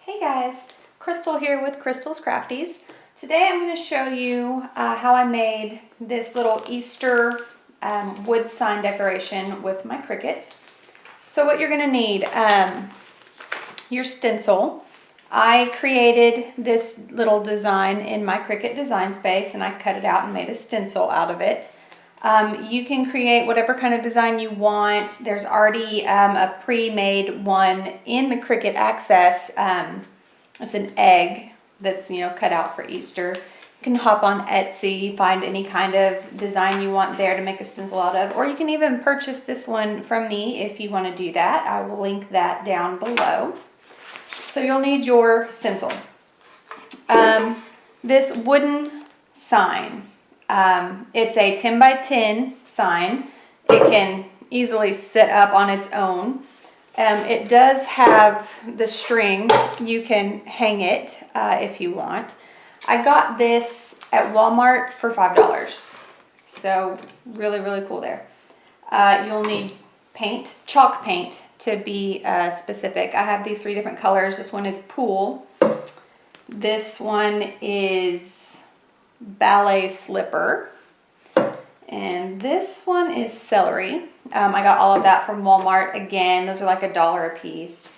Hey guys, Crystal here with Crystal's Crafties. Today I'm going to show you how I made this little Easter wood sign decoration with my Cricut. So what you're going to need, your stencil. I created this little design in my Cricut design space and I cut it out and made a stencil out of it. You can create whatever kind of design you want. There's already a pre-made one in the Cricut Access. It's an egg that's cut out for Easter. You can hop on Etsy, find any kind of design you want there to make a stencil out of, or you can even purchase this one from me if you want to do that. I will link that down below. So you'll need your stencil. This wooden sign. It's a 10 by 10 sign. It can easily sit up on its own. It does have the string. You can hang it if you want. I got this at Walmart for $5. So really, really cool there. You'll need paint, chalk paint to be specific. I have these 3 different colors. This one is Pool. This one is Ballet Slipper, and this one is Celery. I got all of that from Walmart. Again, those are like $1 a piece.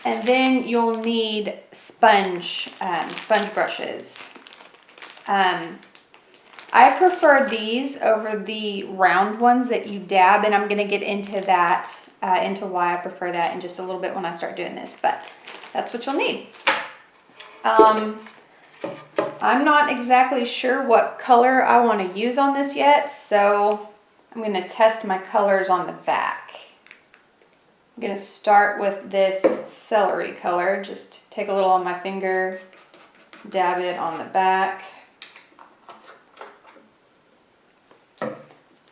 And then you'll need sponge brushes. I prefer these over the round ones that you dab, and I'm going to get into that, into why I prefer that in just a little bit when I start doing this, but that's what you'll need. I'm not exactly sure what color I want to use on this yet, so I'm going to test my colors on the back. I'm going to start with this celery color. Just take a little on my finger, dab it on the back. Then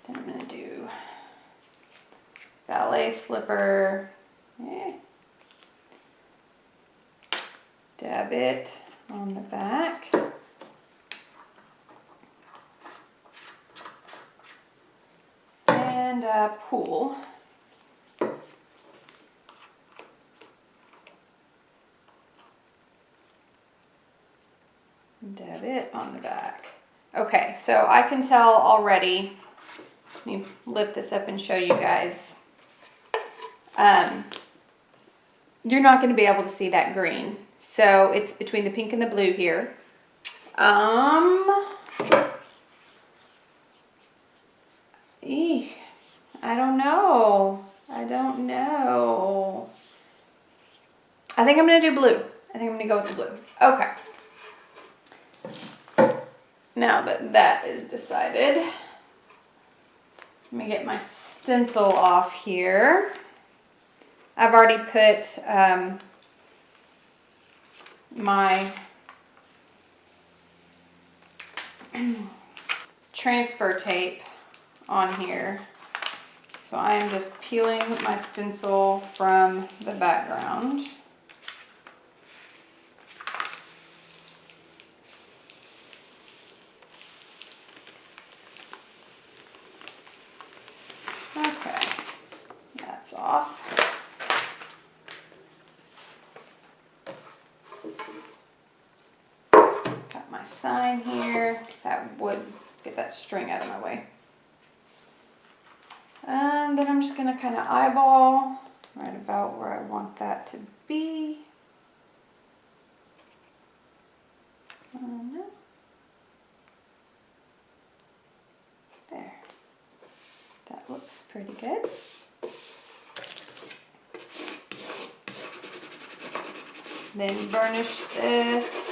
I'm going to do Ballet Slipper. Dab it on the back. And Pool. Dab it on the back. Okay, so I can tell already. Let me lift this up and show you guys. You're not going to be able to see that green. So it's between the pink and the blue here. I don't know. I think I'm going to do blue. I think I'm going to go with the blue. Okay. Now that that is decided, let me get my stencil off here. I've already put my transfer tape on here. So I am just peeling my stencil from the background. Okay, that's off. Got my sign here. That would get that string out of my way. And then I'm just going to kind of eyeball right about where I want that to be. There. That looks pretty good. Then burnish this.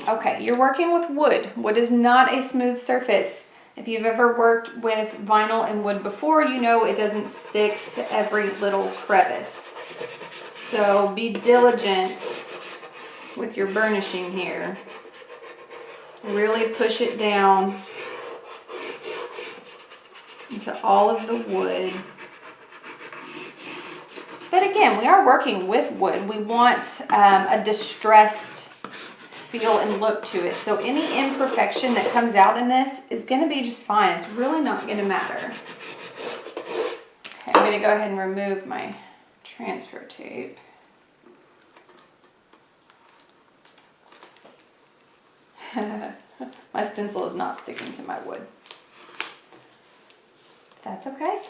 Okay, you're working with wood. Wood is not a smooth surface. If you've ever worked with vinyl and wood before, you know it doesn't stick to every little crevice. So be diligent with your burnishing here. Really push it down into all of the wood. But again, we are working with wood. We want a distressed feel and look to it. So any imperfection that comes out in this is going to be just fine. It's really not going to matter. Okay, I'm going to go ahead and remove my transfer tape. My stencil is not sticking to my wood. That's okay.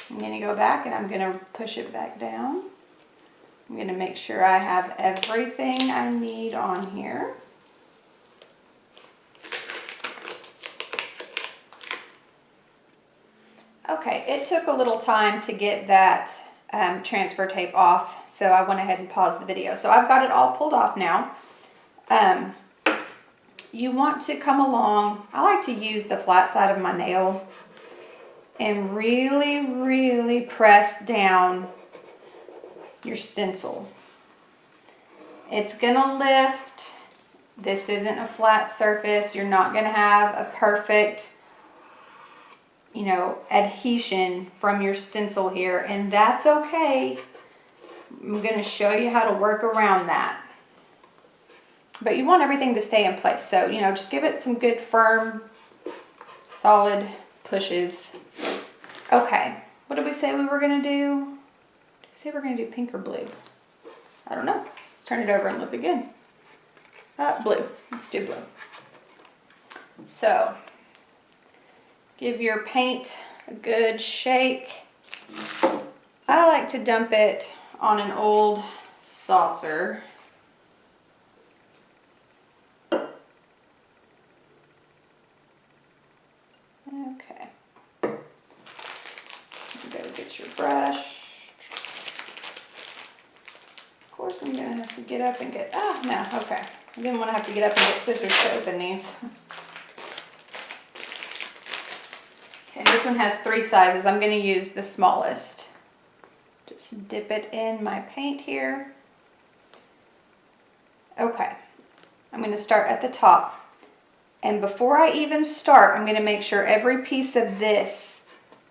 I'm going to go back and I'm going to push it back down. I'm going to make sure I have everything I need on here. Okay, it took a little time to get that transfer tape off, so I went ahead and paused the video. So I've got it all pulled off now. You want to come along, I like to use the flat side of my nail and really, really press down your stencil. It's gonna lift. This isn't a flat surface. You're not gonna have a perfect, you know, adhesion from your stencil here, and that's okay. I'm gonna show you how to work around that. But you want everything to stay in place. So, you know, just give it some good, firm, solid pushes. Okay, what did we say we were gonna do? Did we say we're gonna do pink or blue? I don't know. Let's turn it over and look again. Blue. Let's do blue. So, give your paint a good shake. I like to dump it on an old saucer. Okay. Go get your brush. Of course, I'm gonna have to get up and get, no, okay. I didn't want to have to get up and get scissors to open these. Okay, this one has 3 sizes. I'm gonna use the smallest. Just dip it in my paint here. Okay, I'm gonna start at the top. And before I even start, I'm gonna make sure every piece of this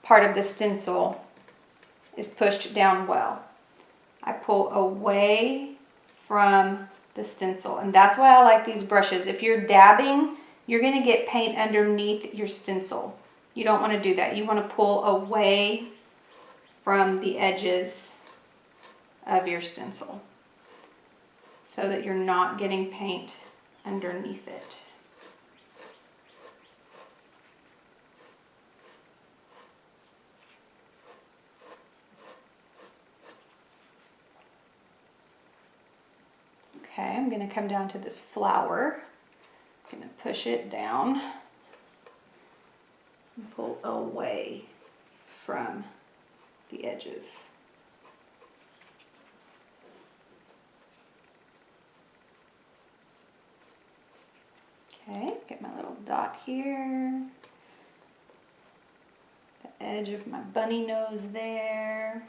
part of the stencil is pushed down well. I pull away from the stencil, and that's why I like these brushes. If you're dabbing, you're gonna get paint underneath your stencil. You don't wanna do that. You wanna pull away from the edges of your stencil so that you're not getting paint underneath it. Okay, I'm gonna come down to this flower. I'm gonna push it down and pull away from the edges. Okay, get my little dot here. The edge of my bunny nose there.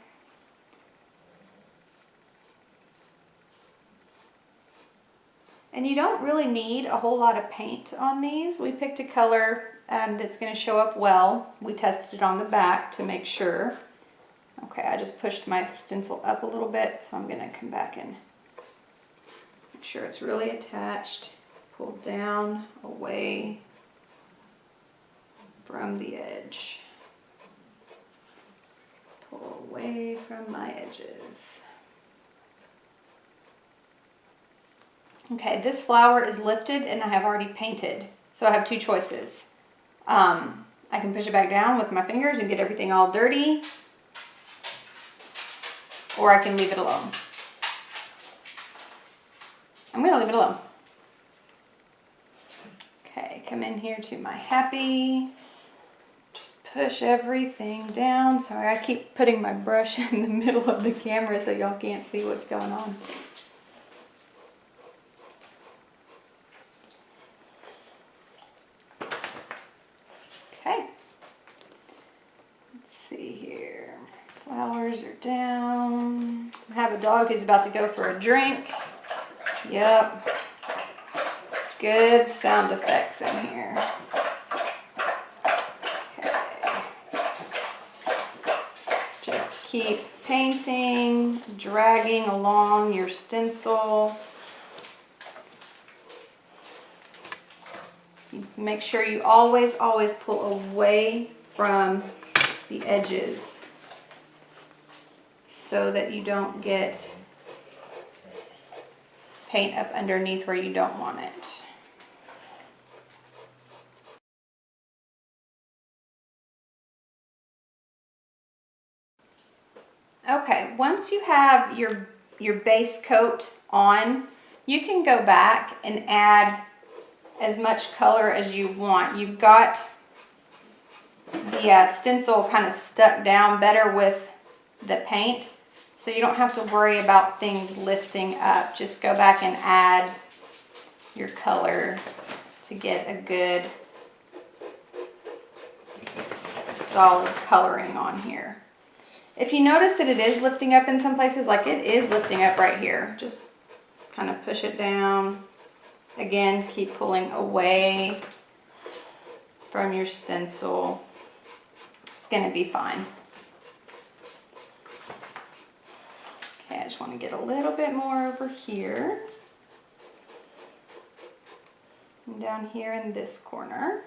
And you don't really need a whole lot of paint on these. We picked a color that's going to show up well. We tested it on the back to make sure. Okay, I just pushed my stencil up a little bit, so I'm going to come back and make sure it's really attached. Pull down, away from the edge. Pull away from my edges. Okay, this flower is lifted and I have already painted. So I have 2 choices. I can push it back down with my fingers and get everything all dirty, or I can leave it alone. I'm gonna leave it alone. Okay, come in here to my happy. Just push everything down. Sorry, I keep putting my brush in the middle of the camera so y'all can't see what's going on. Okay, let's see here. Flowers are down. I have a dog who's about to go for a drink. Yep. Good sound effects in here. Okay. Just keep painting, dragging along your stencil. Make sure you always pull away from the edges so that you don't get paint up underneath where you don't want it. Okay, once you have your base coat on, you can go back and add as much color as you want. You've got the stencil kind of stuck down better with the paint, so you don't have to worry about things lifting up. Just go back and add your color to get a good solid coloring on here. If you notice that it is lifting up in some places, like it is lifting up right here, just kind of push it down. Again, keep pulling away from your stencil. It's going to be fine. Okay, I just want to get a little bit more over here. And down here in this corner.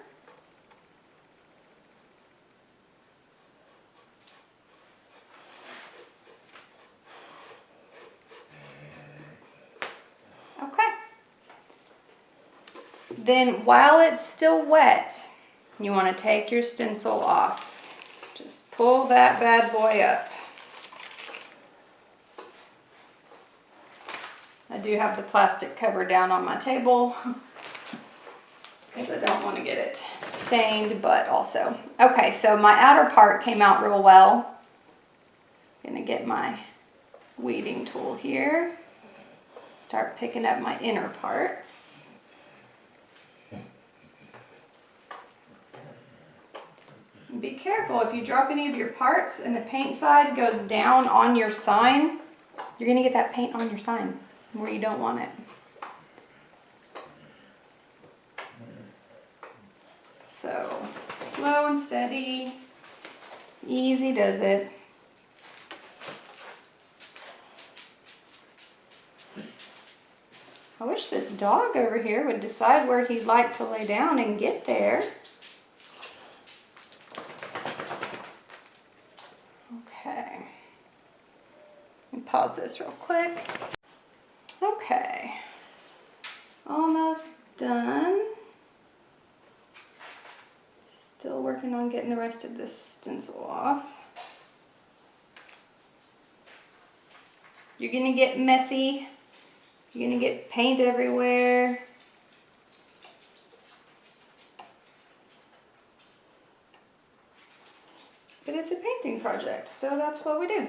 Then while it's still wet, you want to take your stencil off. Just pull that bad boy up. I do have the plastic cover down on my table because I don't want to get it stained, but also. Okay, so my outer part came out real well. I'm gonna get my weeding tool here. Start picking up my inner parts. Be careful, if you drop any of your parts and the paint side goes down on your sign, you're going to get that paint on your sign where you don't want it. So, slow and steady, easy does it. I wish this dog over here would decide where he'd like to lay down and get there. Okay, let me pause this real quick. Okay, almost done. Still working on getting the rest of this stencil off. You're gonna get messy. You're gonna get paint everywhere. But it's a painting project, so that's what we do.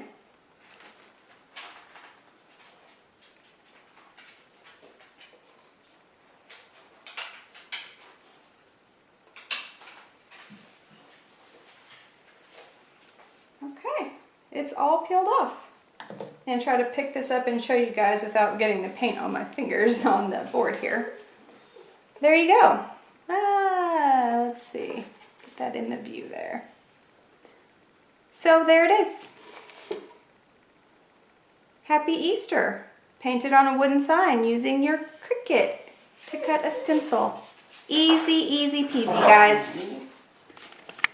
Okay, it's all peeled off. And try to pick this up and show you guys without getting the paint on my fingers on the board here. There you go. Let's see, get that in the view there. So there it is. Happy Easter. Painted on a wooden sign using your Cricut to cut a stencil. Easy, easy peasy, guys.